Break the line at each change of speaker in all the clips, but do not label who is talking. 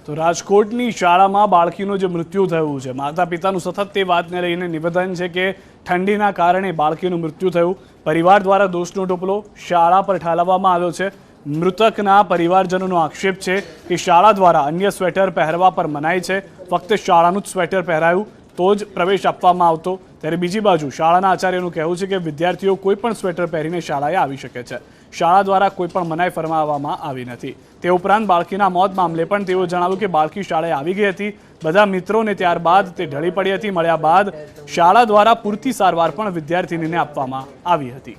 તો રાજકોટની શાળામાં બાળકીનું જે મૃત્યુ થયું છે, માતા પિતાનું સતત તે વાતને લઈને નિવેદન છે કે ઠંડીના કારણે બાળકીનું મૃત્યુ થયું. પરિવાર દ્વારા દોષનો ટોપલો શાળા પર ઠાલવવામાં આવ્યો છે. મૃતકના પરિવારજનોનો આક્ષેપ છે કે શાળા દ્વારા અન્ય સ્વેટર પહેરવા પર મનાઈ છે. ફક્ત શાળાનું જ સ્વેટર પહેરાયું તો જ પ્રવેશ આપવામાં આવતો. ત્યારે બીજી બાજુ શાળાના આચાર્યનું કહેવું છે કે વિદ્યાર્થીઓ કોઈ પણ સ્વેટર પહેરીને શાળાએ આવી શકે છે. શાળા દ્વારા કોઈ પણ મનાઈ ફરમાવવામાં આવી નથી. તે ઉપરાંત બાળકીના મોત મામલે પણ તેઓ જણાવ્યું કે બાળકી શાળાએ આવી ગઈ હતી, બધા મિત્રોને ત્યારબાદ તે ઢળી પડી હતી. મળ્યા બાદ શાળા દ્વારા પૂરતી સારવાર પણ વિદ્યાર્થીનીને આપવામાં આવી હતી.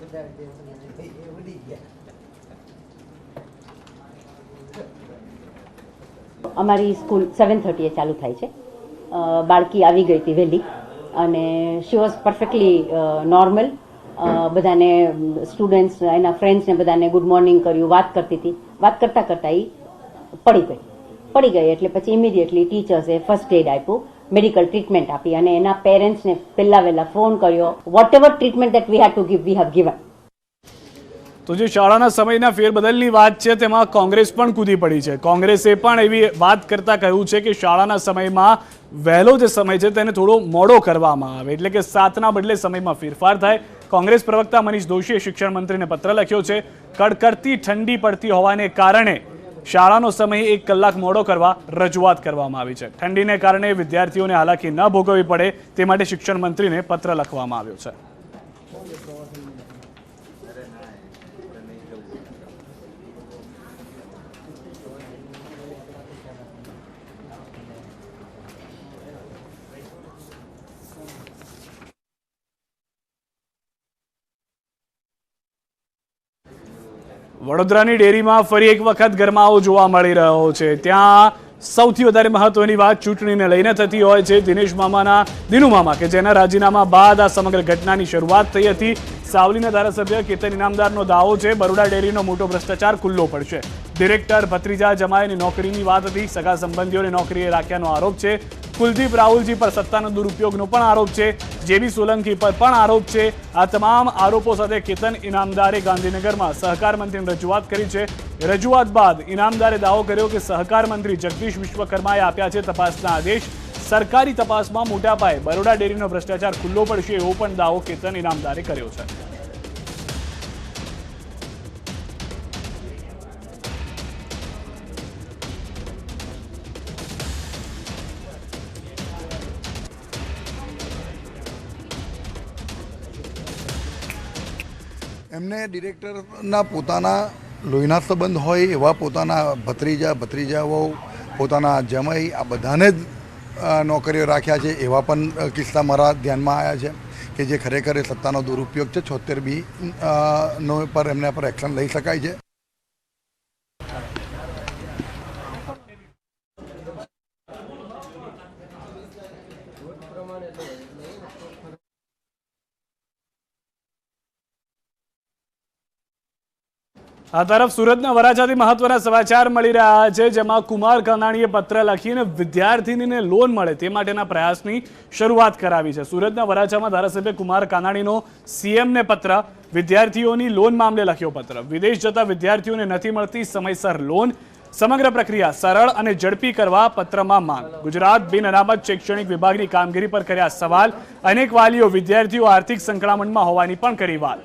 અમારી સ્કૂલ 7:30 ચાલુ થાય છે. બાળકી આવી ગઈ હતી વહેલી અને શી વોઝ પરફેક્ટલી નોર્મલ. બધાને સ્ટુડન્ટ્સ એના ફ્રેન્ડ્સને બધાને ગુડ મોર્નિંગ કર્યું, વાત કરતી હતી. વાત કરતાં કરતાં એ પડી ગઈ એટલે પછી ઇમિડિયેટલી ટીચર્સે ફર્સ્ટ એડ આપ્યું, મેડિકલ ટ્રીટમેન્ટ આપી અને એના પેરેન્ટ્સને વહેલા ફોન કર્યો. Whatever treatment that we had to give we have given.
તો જે શાળાના સમયના ફેરબદલની વાત છે તેમાં કોંગ્રેસ પણ કૂદી પડી છે. કોંગ્રેસે પણ એવી વાત કરતા કહ્યું છે કે શાળાના સમયમાં વહેલો જે સમય છે તેને થોડો મોડો કરવામાં આવે, એટલે કે 7ના બદલે સમયમાં ફેરફાર થાય. કોંગ્રેસ પ્રવક્તા મનીષ દોશીએ શિક્ષણ મંત્રીને પત્ર લખ્યો છે. કડકડતી ઠંડી પડતી હોવાને કારણે શાળાનો સમય 1 કલાક મોડો કરવા રજૂઆત કરવામાં આવી છે. ઠંડીને કારણે વિદ્યાર્થીઓને હાલાકી ન ભોગવવી પડે તે માટે શિક્ષણ મંત્રીને પત્ર લખવામાં આવ્યો છે. વડોદરાની ડેરીમાં ફરી એક વખત ગરમાવો જોવા મળી રહ્યો છે. ત્યાં સૌથી વધારે મહત્વની વાત ચૂંટણીને લઈને થતી હોય છે. દિનુ મામા કે જેના રાજીનામા બાદ આ સમગ્ર ઘટનાની શરૂઆત થઈ હતી. સાવલીના ધારાસભ્ય કેતન ઇનામદારનો દાવો છે બરોડા ડેરીનો મોટો ભ્રષ્ટાચાર ખુલ્લો પડશે. ડિરેક્ટર ભત્રીજા જમાઈની નોકરીની વાત હતી. સગા સંબંધીઓને નોકરીએ રાખ્યાનો આરોપ છે. કુલદીપ રાહુલજી પર સત્તાનો દુરુપયોગનો પણ આરોપ છે. જેબી સોલંકી પર પણ આરોપ છે. આ તમામ આરોપો સાથે કેતન ઇનામદારે ગાંધીનગરમાં સહકાર મંત્રીને રજૂઆત કરી છે. રજૂઆત બાદ ઇનામદારે દાવો કર્યો કે સહકાર મંત્રી જગદીશ વિશ્વકર્માએ આપ્યા છે તપાસના આદેશ. સરકારી તપાસમાં મોટા પાયે બરોડા ડેરીનો ભ્રષ્ટાચાર ખુલ્લો પડશે એવો પણ દાવો કેતન ઇનામદારે કર્યો છે.
એમને ડિરેક્ટરના પોતાના લોહીના સંબંધ હોય એવા પોતાના ભત્રીજાઓ, પોતાના જમાઈ, આ બધાને જ નોકરીઓ રાખ્યા છે. એવા પણ કિસ્સા મારા ધ્યાનમાં આવ્યા છે કે જે ખરેખર સત્તાનો દુરુપયોગ છે. 76B નો પર એમના પર એક્શન લઈ શકાય છે.
આ તરફ સુરતના વરાછાથી મહત્વના સમાચાર મળી રહ્યા છે, જેમાં કુમાર કાનાણીએ પત્ર લખીને વિદ્યાર્થીનીને લોન મળે તે માટેના પ્રયાસની શરૂઆત કરાવી છે. સુરતના વરાછામાં ધારાસભ્ય કુમાર કાનાણીનો સીએમને પત્ર, વિદ્યાર્થીઓની લોન મામલે લખ્યો પત્ર. વિદેશ જતા વિદ્યાર્થીઓને નથી મળતી સમયસર લોન, સમગ્ર પ્રક્રિયા સરળ અને ઝડપી કરવા પત્રમાં માંગ. ગુજરાત બિન અનામત શૈક્ષણિક વિભાગની કામગીરી પર કર્યા સવાલ. અનેક વાલીઓ વિદ્યાર્થીઓ આર્થિક સંકળામણમાં હોવાની પણ કરી વાત.